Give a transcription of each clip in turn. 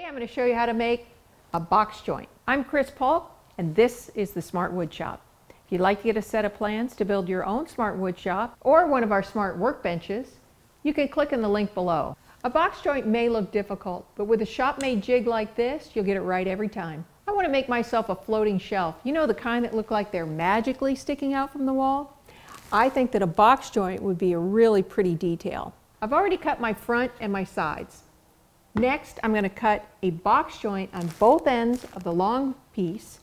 I'm going to show you how to make a box joint. I'm Chris Polk, and this is the Smart Wood Shop. If you'd like to get a set of plans to build your own smart wood shop or one of our smart workbenches, you can click on the link below. A box joint may look difficult, but with a shop-made jig like this, you'll get it right every time. I want to make myself a floating shelf. You know, the kind that look like they're magically sticking out from the wall? I think that a box joint would be a really pretty detail. I've already cut my front and my sides. Next, I'm going to cut a box joint on both ends of the long piece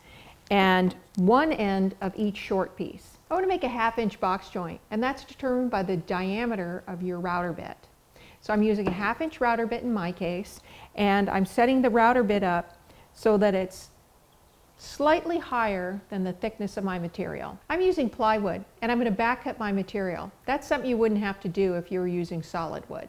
and one end of each short piece. I want to make a 1/2-inch box joint, and that's determined by the diameter of your router bit. So I'm using a 1/2-inch router bit in my case, and I'm setting the router bit up so that it's slightly higher than the thickness of my material. I'm using plywood, and I'm going to back cut my material. That's something you wouldn't have to do if you were using solid wood.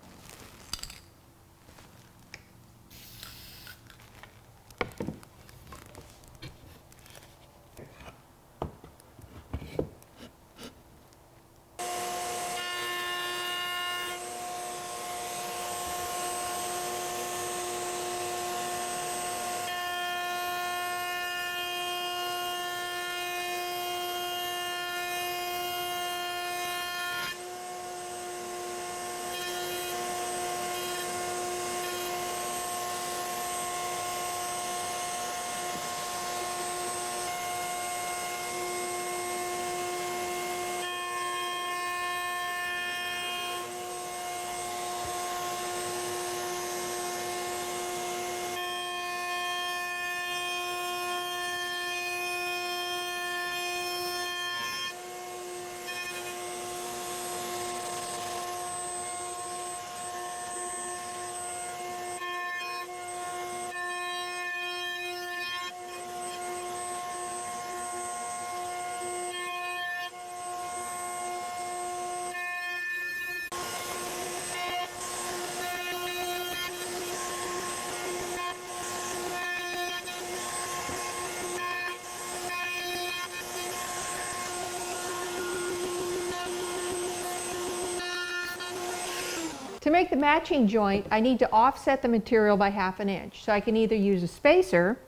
To make the matching joint, I need to offset the material by 1/2 inch. So I can either use a spacer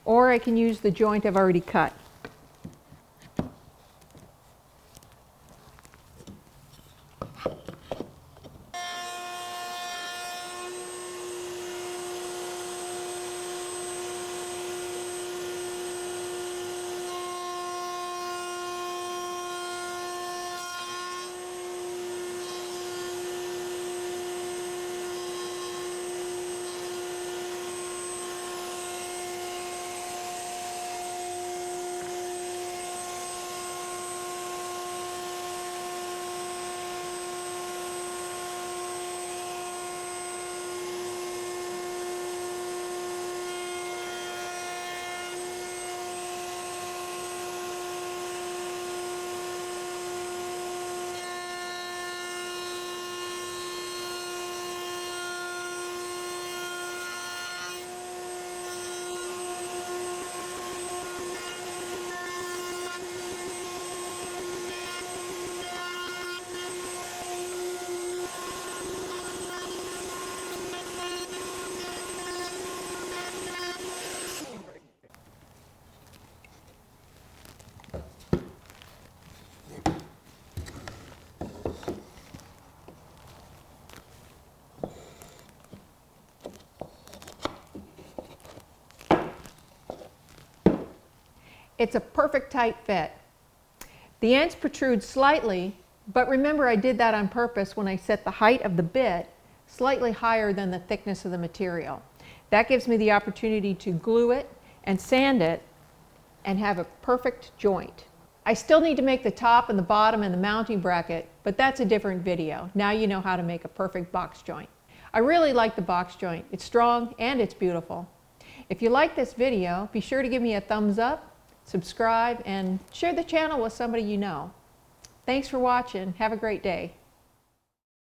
or I can use the joint I've already cut. It's a perfect tight fit. The ends protrude slightly, but remember I did that on purpose when I set the height of the bit slightly higher than the thickness of the material. That gives me the opportunity to glue it and sand it and have a perfect joint. I still need to make the top and the bottom and the mounting bracket, but that's a different video. Now you know how to make a perfect box joint. I really like the box joint. It's strong and it's beautiful. If you like this video, be sure to give me a thumbs up, subscribe, and share the channel with somebody you know. Thanks for watching. Have a great day.